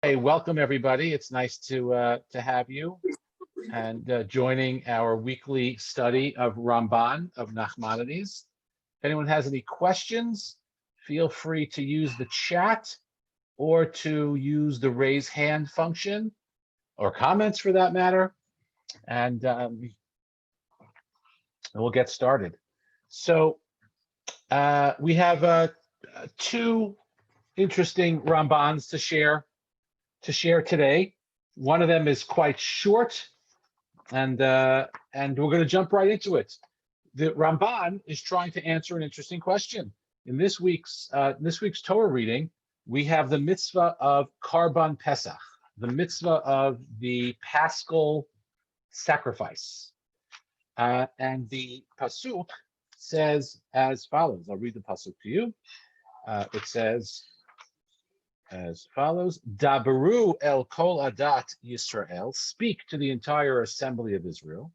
Hey, welcome everybody. It's nice to have you and joining our weekly study of Ramban of Nachmanides. If anyone has any questions, feel free to use the chat or to use the raise hand function or comments for that matter, and we'll get started. So we have two interesting Rambans to share today. One of them is quite short, and we're going to jump right into it. The Ramban is trying to answer an interesting question. In this week's Torah reading, we have the mitzvah of Karban Pesach, the mitzvah of the Paschal sacrifice, and the pasuk says as follows. I'll read the pasuk to you. It says as follows: Dabaru el kol adat Yisrael, speak to the entire assembly of Israel,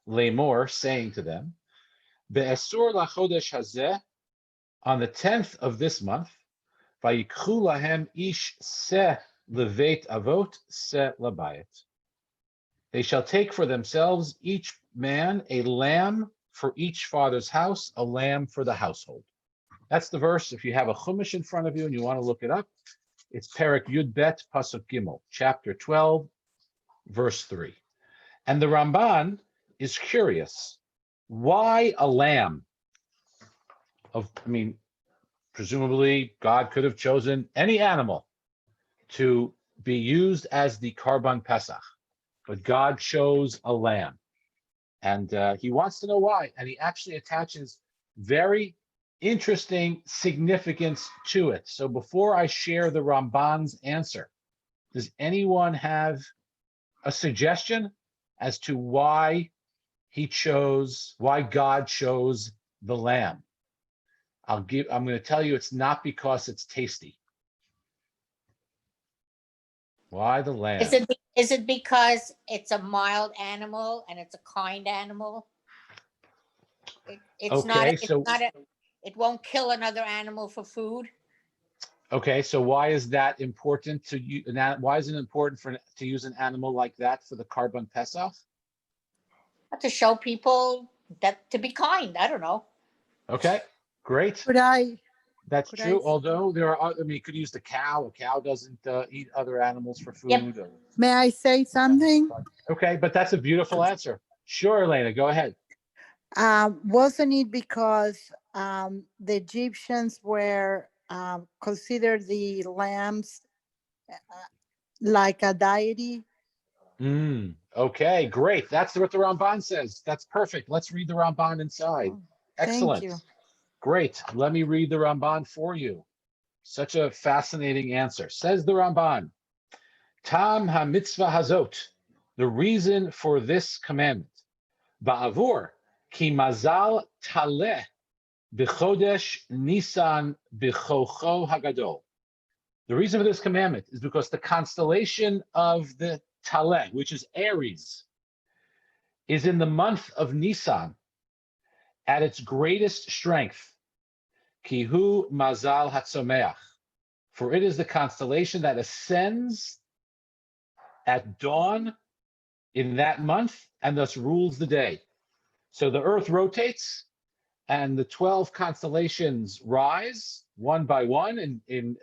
lemor, saying to them, be'esur lachodesh hazeh, on the 10th of this month, vayikchu lahem ish seh levet avot seh labayit. They shall take for themselves each man a lamb for each father's house, a lamb for the household. That's the verse. If you have a chumash in front of you and you want to look it up, it's Perek Yud Bet Pasuk Gimel, chapter 12, verse 3. And the Ramban is curious. Why a lamb? Presumably God could have chosen any animal to be used as the Karban Pesach, but God chose a lamb. And he wants to know why. And he actually attaches very interesting significance to it. So before I share the Ramban's answer, does anyone have a suggestion as to why God chose the lamb? I'm going to tell you it's not because it's tasty. Why the lamb? Is it because it's a mild animal and it's a kind animal? It won't kill another animal for food. Okay, so why is that important to you? Why is it important to use an animal like that for the Karban Pesach? To show people that to be kind. I don't know. Okay, great. That's true. Although there are, you could use the cow. A cow doesn't eat other animals for food. Yep. May I say something? Okay, but that's a beautiful answer. Sure, Elena, go ahead. Wasn't it because the Egyptians were considered the lambs like a deity? Okay, great. That's what the Ramban says. That's perfect. Let's read the Ramban inside. Excellent. Thank you. Great. Let me read the Ramban for you. Such a fascinating answer. Says the Ramban, Tam ha-mitzvah hazot, the reason for this commandment, ba'avur ki mazal taleh b'chodesh Nisan b'chocho hagadol. The reason for this commandment is because the constellation of the Taleh, which is Aries, is in the month of Nisan at its greatest strength. Kihu mazal hatzomeach, for it is the constellation that ascends at dawn in that month and thus rules the day. So the earth rotates and the 12 constellations rise one by one in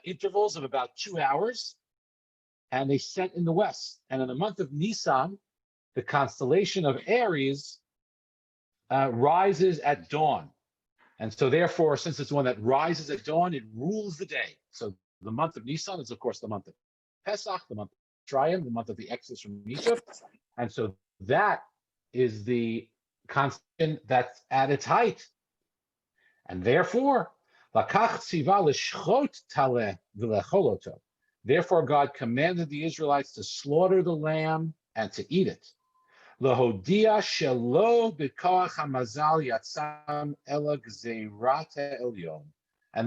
intervals of about 2 hours, and they set in the west. And in the month of Nisan, the constellation of Aries rises at dawn. And so therefore, since it's one that rises at dawn, it rules the day. So the month of Nisan is, of course, the month of Pesach, the month of Triumph, the month of the Exodus from Egypt. And so that is the constant that's at its height. And therefore, therefore God commanded the Israelites to slaughter the lamb and to eat it. And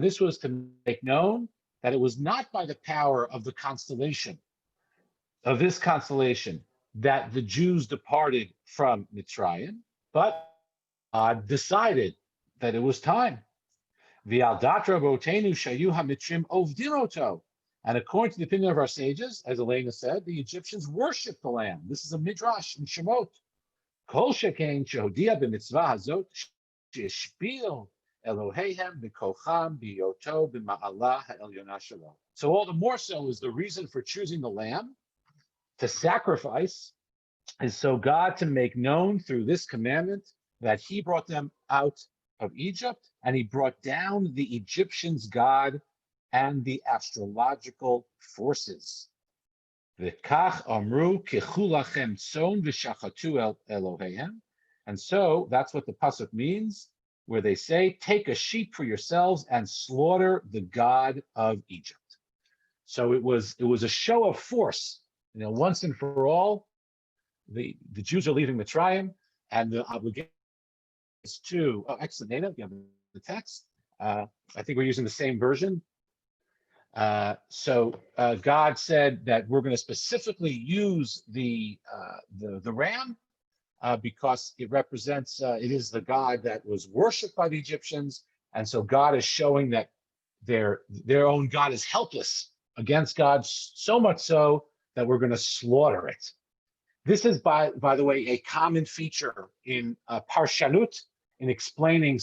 this was to make known that it was not by the power of the constellation, of this constellation, that the Jews departed from Mitzrayim, but God decided that it was time. And And according to the opinion of our sages, as Elena said, the Egyptians worshiped the lamb. This is a midrash in Shemot. Kol shekain shehodia b'mitzvah hazot she'eshpil Eloheihem b'kocham b'yoto b'ma'alah ha'elyona shelo. So all the more so is the reason for choosing the lamb to sacrifice is so God to make known through this commandment that he brought them out of Egypt and he brought down the Egyptians' God and the astrological forces. V'kach amru kichu lachem tzon v'shachatu Eloheihem. And so that's what the pasuk means, where they say, take a sheep for yourselves and slaughter the God of Egypt. So it was a show of force, once and for all. The Jews are leaving Mitzrayim, and the obligation is to, excellent, Nana, you have the text. I think we're using the same version. So God said that we're going to specifically use the ram because it represents, it is the God that was worshipped by the Egyptians, and so God is showing that their own God is helpless against God, so much so that we're going to slaughter it. This is, by the way, a common feature in Parshanut in explaining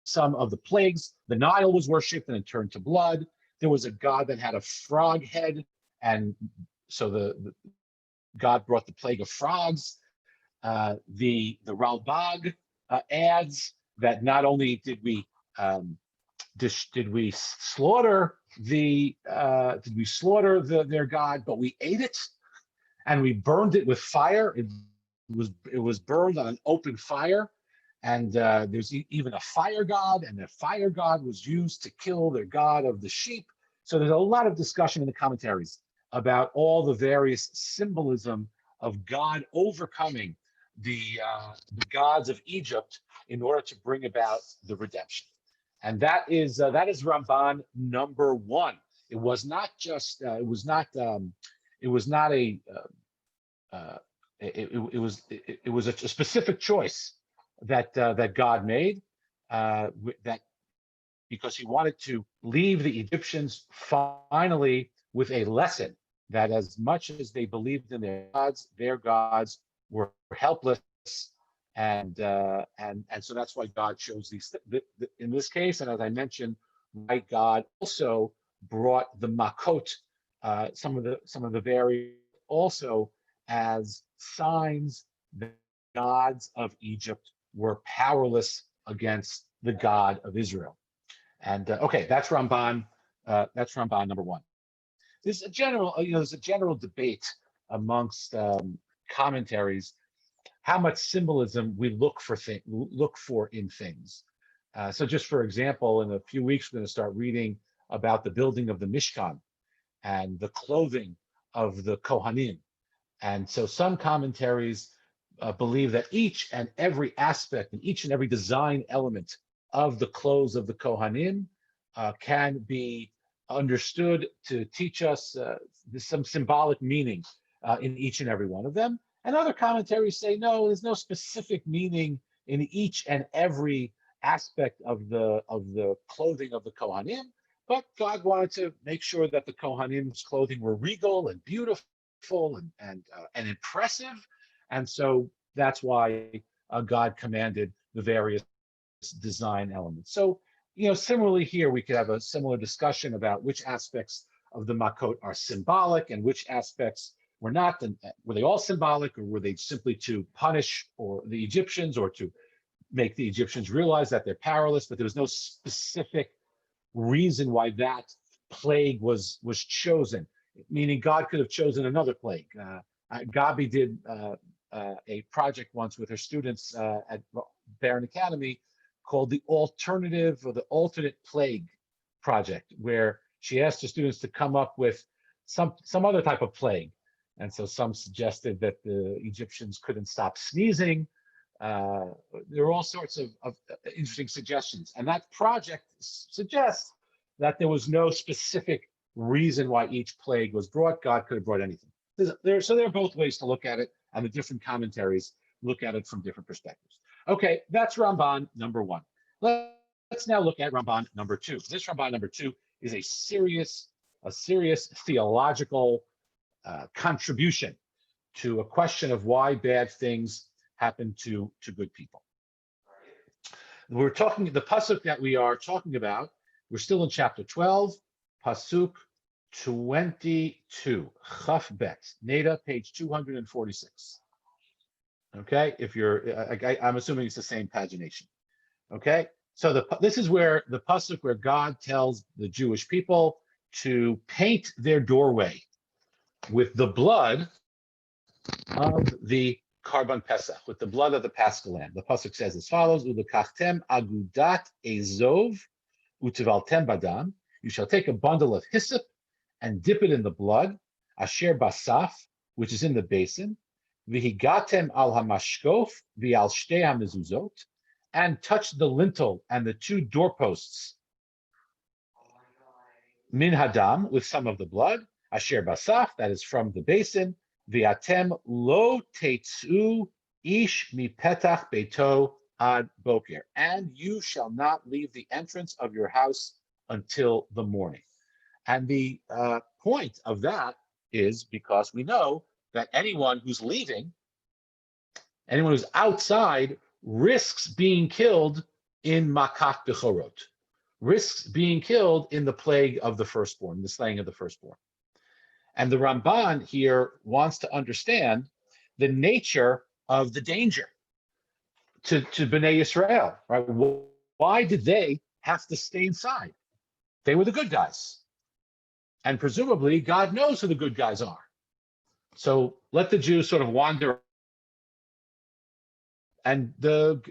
some of the plagues. The Nile was worshipped and it turned to blood. There was a god that had a frog head, and so the God brought the plague of frogs. The Ralbag adds that not only did we slaughter their god, but we ate it and we burned it with fire. It was burned on an open fire. And there's even a fire god, and the fire god was used to kill their god of the sheep. So there's a lot of discussion in the commentaries about all the various symbolism of God overcoming the gods of Egypt in order to bring about the redemption. And that is Ramban number one. It was not just it was a specific choice that God made, that because he wanted to leave the Egyptians finally with a lesson that as much as they believed in their gods were helpless, and so that's why God chose these in this case. And as I mentioned, why God also brought the makot, some of the various also as signs that gods of Egypt were powerless against the God of Israel. And okay, that's Ramban. That's Ramban number one. There's a general debate amongst commentaries how much symbolism we look for in things. So just for example, in a few weeks we're going to start reading about the building of the Mishkan and the clothing of the Kohanim. And so some commentaries believe that each and every aspect and each and every design element of the clothes of the Kohanim can be understood to teach us some symbolic meaning in each and every one of them. And other commentaries say, no, there's no specific meaning in each and every aspect of the clothing of the Kohanim, but God wanted to make sure that the Kohanim's clothing were regal and beautiful and impressive. And so that's why God commanded the various design elements. So, similarly here, we could have a similar discussion about which aspects of the makot are symbolic and which aspects were not. And were they all symbolic, or were they simply to punish the Egyptians or to make the Egyptians realize that they're powerless? But there was no specific reason why that plague was chosen, meaning God could have chosen another plague. Gabi did a project once with her students at Barron Academy called the alternative or the alternate plague project, where she asked her students to come up with some other type of plague. And so some suggested that the Egyptians couldn't stop sneezing. There are all sorts of interesting suggestions. And that project suggests that there was no specific reason why each plague was brought. God could have brought anything. So there are both ways to look at it, and the different commentaries look at it from different perspectives. Okay, that's Ramban number one. Let's now look at Ramban number two. This Ramban number two is a serious a serious theological contribution to a question of why bad things happen to good people. We're talking, the pasuk that we are talking about, we're still in chapter 12, pasuk 22, Chaf Bet, Neda, page 246. Okay, if you're, I'm assuming it's the same pagination. Okay, so this is where the pasuk where God tells the Jewish people to paint their doorway with the blood of the Karban Pesach, with the blood of the Paschal Lamb. The pasuk says as follows: "Ulekachtem agudat ezov utivaltem badam." You shall take a bundle of hyssop and dip it in the blood, asher basaf, which is in the basin, vihigatem al hamashkof vial shtei hamezuzot, and touch the lintel and the two doorposts, min hadam, with some of the blood, asher basaf, that is from the basin, viatem lo tetzu ish mipetach beito ad boker, and you shall not leave the entrance of your house until the morning. And the point of that is because we know that anyone who's leaving, anyone who's outside, risks being killed in makat bechorot, risks being killed in the plague of the firstborn, the slaying of the firstborn. And the Ramban here wants to understand the nature of the danger to Bnei Yisrael, right? Why did they have to stay inside? They were the good guys. And presumably God knows who the good guys are. So let the Jews sort of wander, and God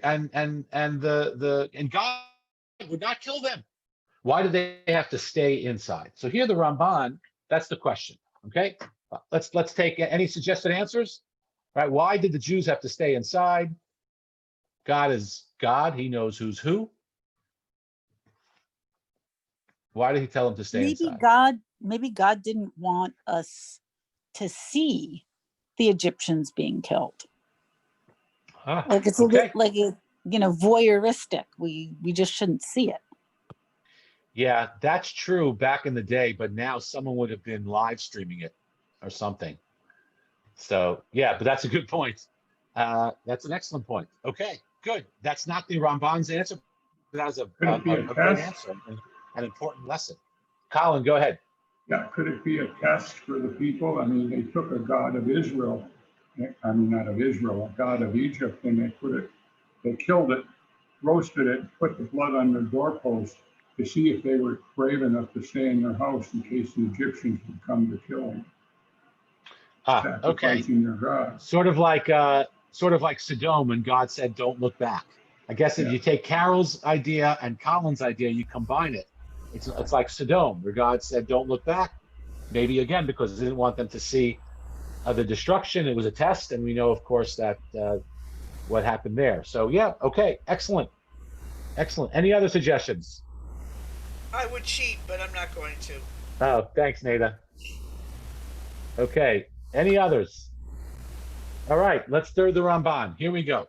would not kill them. Why did they have to stay inside? So here the Ramban, that's the question. Okay, let's take any suggested answers. Right? Why did the Jews have to stay inside? God is God; He knows who's who. Why did He tell them to stay inside? Maybe God didn't want us to see the Egyptians being killed. Like it's okay. Voyeuristic. We just shouldn't see it. Yeah, that's true back in the day, but now someone would have been live streaming it or something. So yeah, but that's a good point. That's an excellent point. Okay, good. That's not the Ramban's answer, but that was a great answer and an important lesson. Colin, go ahead. Yeah, could it be a test for the people? I mean, they took a god of Israel, not of Israel, a god of Egypt, and they killed it, roasted it, put the blood on their doorpost to see if they were brave enough to stay in their house in case the Egyptians would come to kill them. Okay. Their god. Sort of like Sodom when God said, "Don't look back." I guess if you take Carol's idea and Colin's idea, you combine it. It's like Sodom, where God said, "Don't look back." Maybe again because He didn't want them to see the destruction. It was a test, and we know, of course, that what happened there. So yeah, okay, excellent. Any other suggestions? I would cheat, but I'm not going to. Oh, thanks, Neda. Okay, any others? All right, let's third the Ramban. Here we go.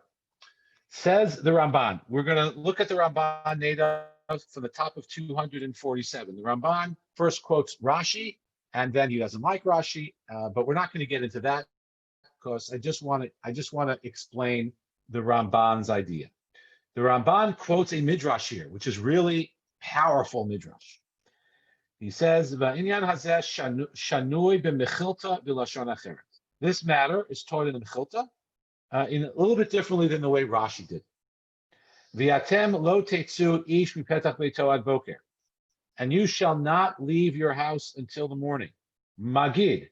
Says the Ramban. We're going to look at the Ramban, Neda, from the top of 247. The Ramban first quotes Rashi, and then he doesn't like Rashi, but we're not going to get into that because I just want to explain the Ramban's idea. The Ramban quotes a midrash here, which is really powerful midrash. He says, this matter is taught in the Mechilta in a little bit differently than the way Rashi did. And you shall not leave your house until the morning. Magid,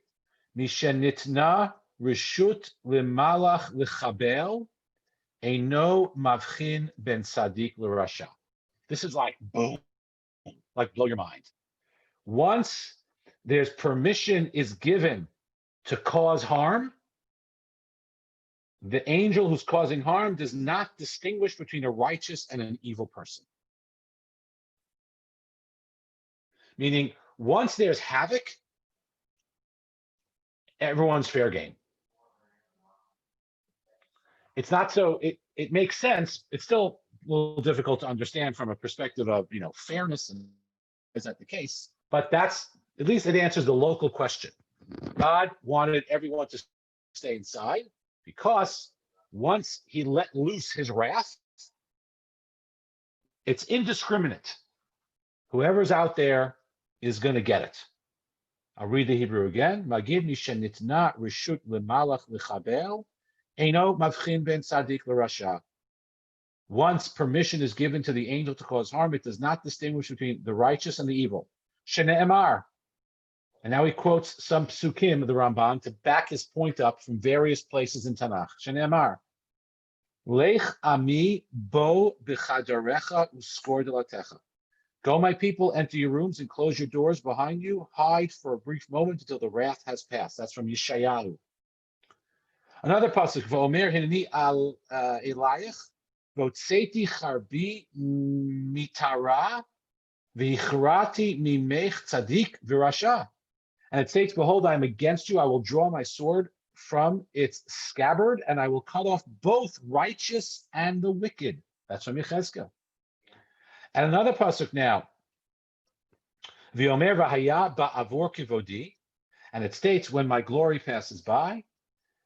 mishenitna reshut lemalach lechabel, eino mavchin ben sadik l'rasha. This is like boom, like blow your mind. Once there's permission is given to cause harm, the angel who's causing harm does not distinguish between a righteous and an evil person. Meaning, once there's havoc, everyone's fair game. It's not so, it makes sense. It's still a little difficult to understand from a perspective of, fairness, and is that the case? But that's At least it answers the local question. God wanted everyone to stay inside because once he let loose his wrath, it's indiscriminate. Whoever's out there is going to get it. I'll read the Hebrew again. Magid mishenitna rishut lemalach lechabel, eino mavchin ben tzadik l'rasha. Once permission is given to the angel to cause harm, it does not distinguish between the righteous and the evil. Shene'emar. And now he quotes some psukim of the Ramban to back his point up from various places in Tanakh. Shene'emar. Lech ami bo b'chadarecha uskor delatecha. Go, my people, enter your rooms and close your doors behind you. Hide for a brief moment until the wrath has passed. That's from Yeshayahu. Another pasuk, V'omer hineni al elayich, v'otzeti charbi mitara, v'ichrati mimech tzadik v'rasha. And it states, behold, I am against you. I will draw my sword from its scabbard, and I will cut off both righteous and the wicked. That's from Yechezkel. And another pasuk now, V'omer v'haya ba'avor kivodi, and it states, when my glory passes by,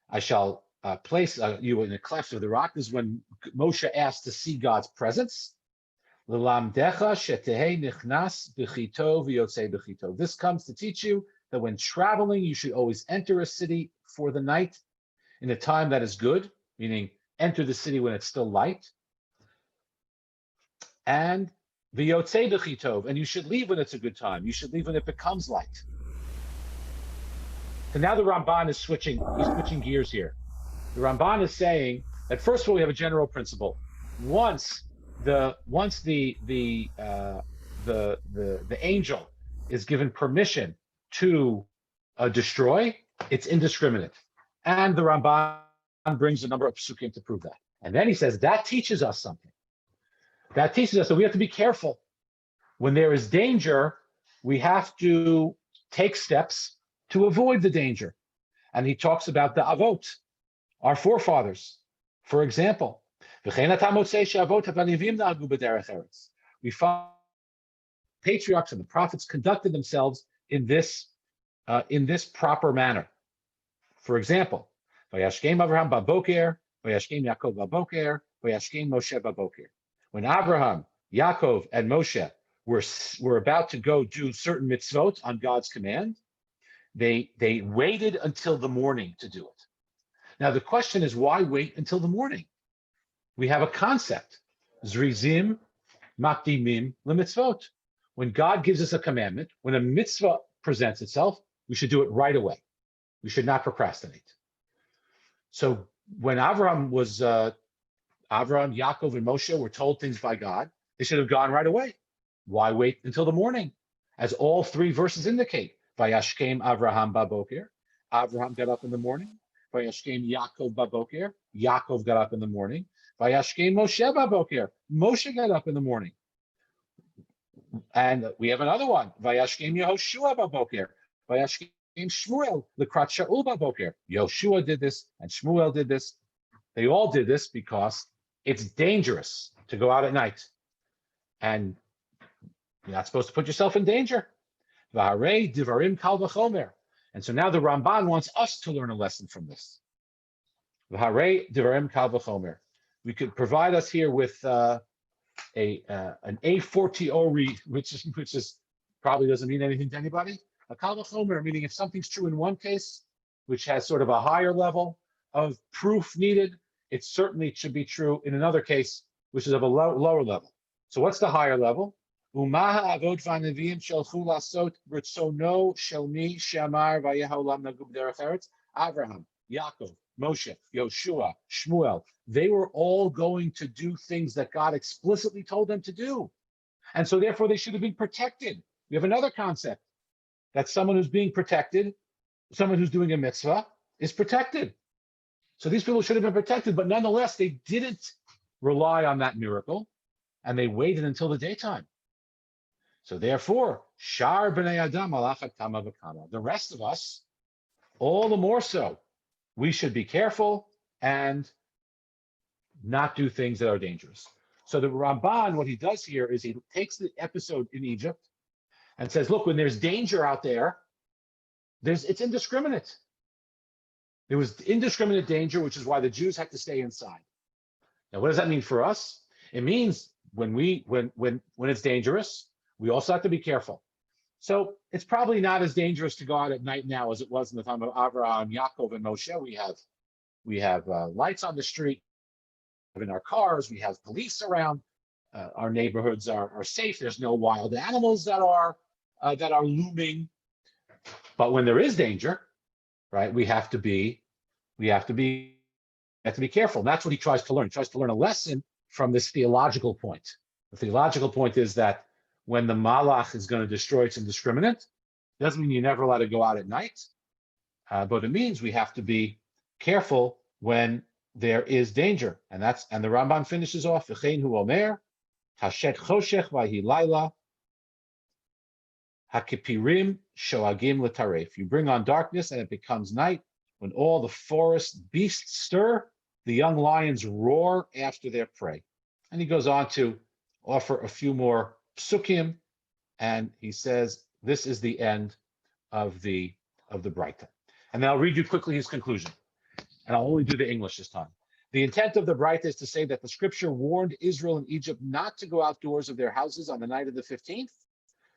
I shall place you in a cleft of the rock. This is when Moshe asked to see God's presence. L'lamdecha shetehei nichnas b'chito v'yotzei b'chito. This comes to teach you that when traveling, you should always enter a city for the night in a time that is good, meaning enter the city when it's still light. And v'yotzei b'chitov, and you should leave when it's a good time. You should leave when it becomes light. So now the Ramban is switching gears here. The Ramban is saying that first of all, we have a general principle. Once the angel is given permission to destroy, it's indiscriminate. And the Ramban brings a number of psukim to prove that. And then he says that teaches us something. That teaches us that we have to be careful. When there is danger, we have to take steps to avoid the danger. And he talks about the avot, our forefathers. For example, we find patriarchs and the prophets conducted themselves in this proper manner. For example, Vayashkem Avraham baboker, Vayashkem Yaakov baboker, Vayashkem Moshe baboker. When Abraham, Yaakov, and Moshe were about to go do certain mitzvot on God's command, they waited until the morning to do it. Now the question is, why wait until the morning? We have a concept, zrizim makdimim lemitzvot. When God gives us a commandment, when a mitzvah presents itself, we should do it right away. We should not procrastinate. So when Avraham, Yaakov, and Moshe were told things by God, they should have gone right away. Why wait until the morning? As all three verses indicate, Vayashkem Avraham baboker, Avraham got up in the morning. Vayashkem Yaakov baboker, Yaakov got up in the morning. Vayashkem Moshe baboker, Moshe got up in the morning. And we have another one, Vayashkem Yehoshua baboker, Vayashkem Shmuel lekrat Shaul baboker. Yehoshua did this, and Shmuel did this. They all did this because it's dangerous to go out at night, and you're not supposed to put yourself in danger. V'harei divarim kal v'chomer. And so now the Ramban wants us to learn a lesson from this. V'harei divarim kal v'chomer. We could provide us here with an a fortiori, which is probably doesn't mean anything to anybody. A kal v'chomer, meaning if something's true in one case, which has sort of a higher level of proof needed, it certainly should be true in another case, which is of a lower level. So what's the higher level? Umaha avot v'anevim shelchu lasot ritzono shel mi she'amar vayeh ha'olam nagub derech eretz. Avraham, Yaakov, Moshe, Yoshua, Shmuel, they were all going to do things that God explicitly told them to do. And so therefore they should have been protected. We have another concept, that someone who's being protected, someone who's doing a mitzvah, is protected. So these people should have been protected, but nonetheless, they didn't rely on that miracle, and they waited until the daytime. So therefore, Shar b'nei Adam alachat kama v'kama. The rest of us, all the more so, we should be careful and not do things that are dangerous. So the Ramban, what he does here is he takes the episode in Egypt, and says, look, when there's danger out there, it's indiscriminate. There was indiscriminate danger, which is why the Jews had to stay inside. Now, what does that mean for us? It means when it's dangerous, we also have to be careful. So it's probably not as dangerous to go out at night now as it was in the time of Avraham, Yaakov, and Moshe. We have lights on the street, in our cars. We have police around. Our neighborhoods are safe. There's no wild animals that are looming. But when there is danger, right, we have to be careful. And that's what he tries to learn. He tries to learn a lesson from this theological point. The theological point is that when the malach is going to destroy, it's indiscriminate. Doesn't mean you're never allowed to go out at night, but it means we have to be careful when there is danger. And the Ramban finishes off, V'chein hu omer, hashet choshech vahi laila, hakipirim shoagim l'taref. You bring on darkness and it becomes night. When all the forest beasts stir, the young lions roar after their prey. And he goes on to offer a few more psukim, and he says this is the end of the Breita. And then I'll read you quickly his conclusion, and I'll only do the English this time. The intent of the Breita is to say that the scripture warned Israel and Egypt not to go outdoors of their houses on the night of the 15th,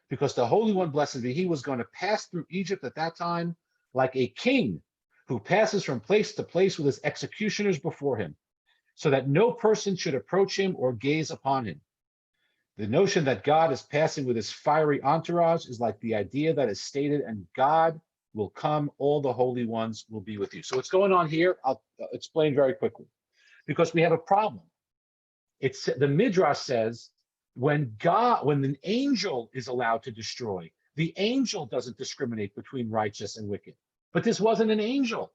because the Holy One, blessed be He, was going to pass through Egypt at that time like a king who passes from place to place with his executioners before him, so that no person should approach him or gaze upon him. The notion that God is passing with his fiery entourage is like the idea that is stated, and God will come, all the holy ones will be with you. So what's going on here, I'll explain very quickly, because we have a problem. The Midrash says when an angel is allowed to destroy, the angel doesn't discriminate between righteous and wicked. But this wasn't an angel.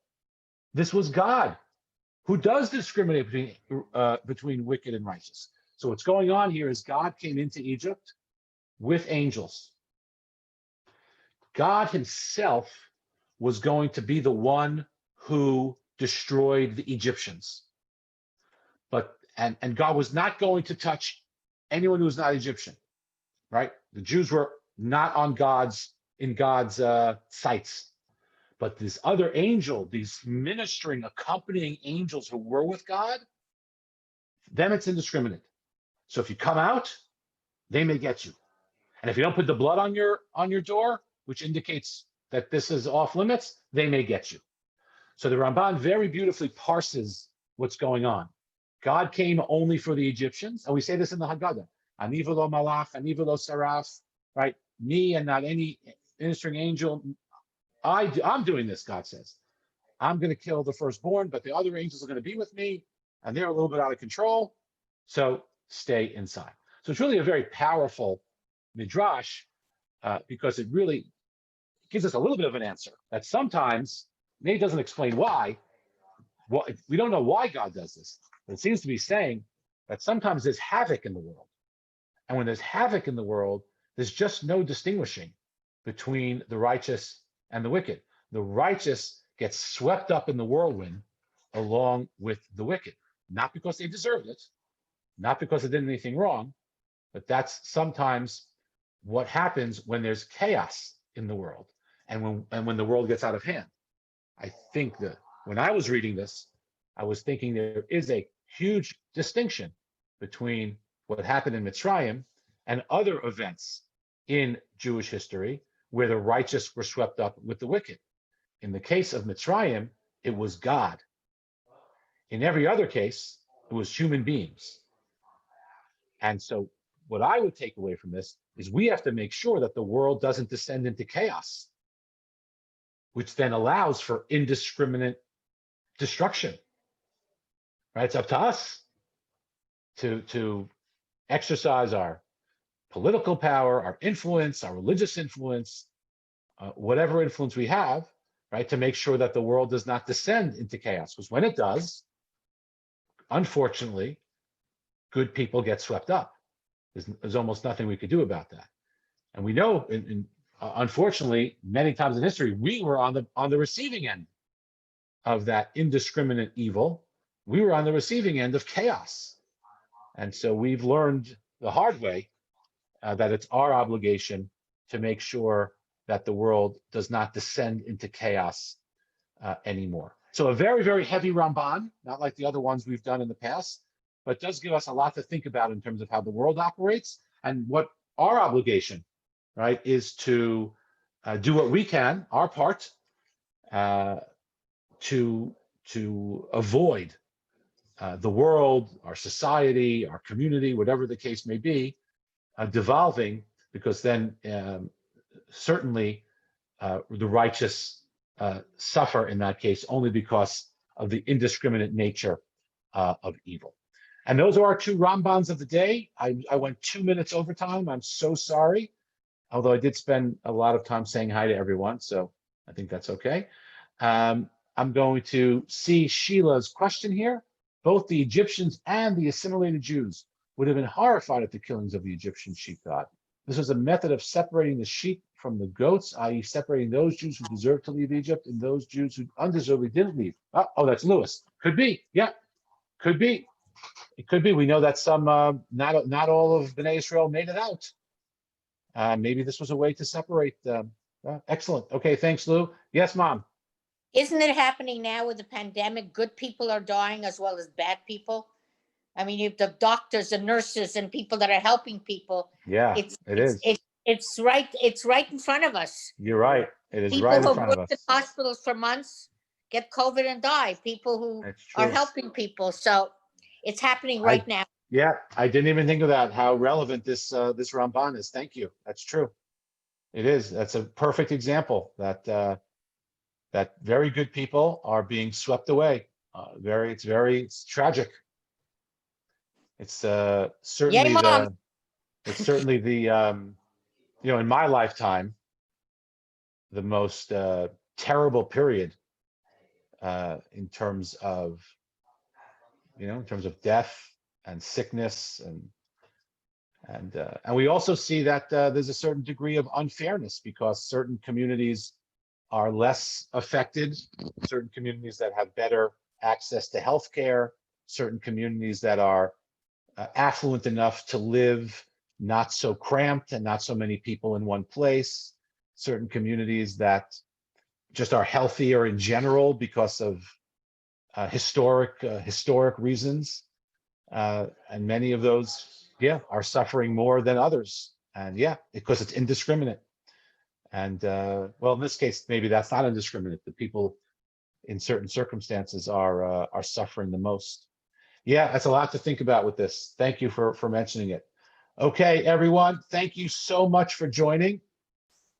This was God, who does discriminate between wicked and righteous. So what's going on here is God came into Egypt with angels. God himself was going to be the one who destroyed the Egyptians. And God was not going to touch anyone who was not Egyptian, right? The Jews were not in God's sights. But this other angel, these ministering, accompanying angels who were with God, them it's indiscriminate. So if you come out, they may get you. And if you don't put the blood on your door, which indicates that this is off limits, they may get you. So the Ramban very beautifully parses what's going on. God came only for the Egyptians, and we say this in the Haggadah, Ani v'lo malach, ani v'lo saraf, right? Me and not any ministering angel. I'm doing this, God says. I'm going to kill the firstborn, but the other angels are going to be with me, and they're a little bit out of control, so stay inside. So it's really a very powerful midrash, because it really gives us a little bit of an answer that sometimes, maybe it doesn't explain why. Well, we don't know why God does this, but it seems to be saying that sometimes there's havoc in the world. And when there's havoc in the world, there's just no distinguishing between the righteous and the wicked. The righteous get swept up in the whirlwind along with the wicked, not because they deserved it, not because they did anything wrong, but that's sometimes what happens when there's chaos in the world and when the world gets out of hand. I think that when I was reading this, I was thinking there is a huge distinction between what happened in Mitzrayim and other events in Jewish history where the righteous were swept up with the wicked. In the case of Mitzrayim, it was God. In every other case, it was human beings. And so what I would take away from this is we have to make sure that the world doesn't descend into chaos, which then allows for indiscriminate destruction. Right? It's up to us to exercise our political power, our influence, our religious influence, whatever influence we have, right, to make sure that the world does not descend into chaos. Because when it does, unfortunately, good people get swept up. There's almost nothing we could do about that. And we know, unfortunately, many times in history, we were on the receiving end of that indiscriminate evil. We were on the receiving end of chaos. And so we've learned the hard way that it's our obligation to make sure that the world does not descend into chaos anymore. So a very, very heavy Ramban, not like the other ones we've done in the past, but does give us a lot to think about in terms of how the world operates and what our obligation, right, is to do what we can, our part, to avoid the world, our society, our community, whatever the case may be, devolving, because then certainly the righteous suffer in that case only because of the indiscriminate nature of evil. And those are our two Rambans of the day. I went 2 minutes overtime. I'm so sorry, although I did spend a lot of time saying hi to everyone, so I think that's okay. I'm going to see Sheila's question here. Both the Egyptians and the assimilated Jews would have been horrified at the killings of the Egyptian sheep god. This was a method of separating the sheep from the goats, i.e. separating those Jews who deserved to leave Egypt and those Jews who undeservedly didn't leave. Oh, that's Lewis. Could be. Yeah, could be. It could be. We know that some, not all of Bnei Israel made it out. Maybe this was a way to separate them. Excellent. Okay, thanks, Lou. Yes, Mom. Isn't it happening now with the pandemic? Good people are dying as well as bad people. I mean, you have the doctors and nurses and people that are helping people. Yeah, It's right in front of us. You're right. It is People right who in front of worked us. in hospitals for months get COVID and die. People who That's true. are helping people. So it's happening right now. Yeah, I didn't even think of that, how relevant this Ramban is. Thank you. That's true. It is. That's a perfect example that that very good people are being swept away. It's tragic. It's certainly Yay, Mom. it's certainly the in my lifetime, the most terrible period in terms of death and sickness, and we also see that there's a certain degree of unfairness because certain communities are less affected, certain communities that have better access to healthcare, certain communities that are affluent enough to live not so cramped and not so many people in one place, certain communities that just are healthier in general because of historic reasons, and many of those, are suffering more than others, and because it's indiscriminate. And well, in this case, maybe that's not indiscriminate. The people in certain circumstances are suffering the most. Yeah, that's a lot to think about with this. Thank you for mentioning it. Okay, everyone, thank you so much for joining.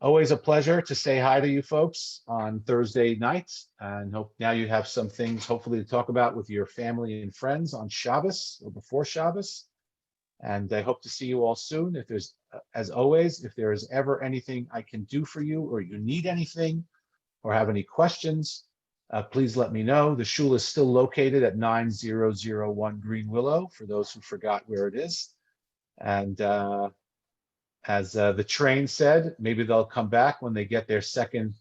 Always a pleasure to say hi to you folks on Thursday nights, and hope now you have some things hopefully to talk about with your family and friends on Shabbos or before Shabbos. And I hope to see you all soon. If there's, as always, if there is ever anything I can do for you, or you need anything, or have any questions, please let me know. The shul is still located at 9001 Green Willow, for those who forgot where it is. And as the train said, maybe they'll come back when they get their second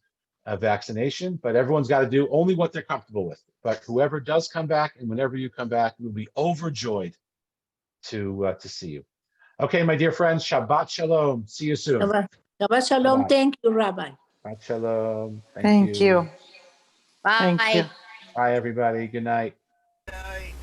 vaccination, but everyone's got to do only what they're comfortable with. But whoever does come back, and whenever you come back, we'll be overjoyed to see you. Okay, my dear friends, Shabbat Shalom. See you soon. Shabbat Shalom. Bye-bye. Thank you, Rabbi. Shabbat Shalom. Thank you. Bye. Thank you. Bye, everybody. Good night. Bye.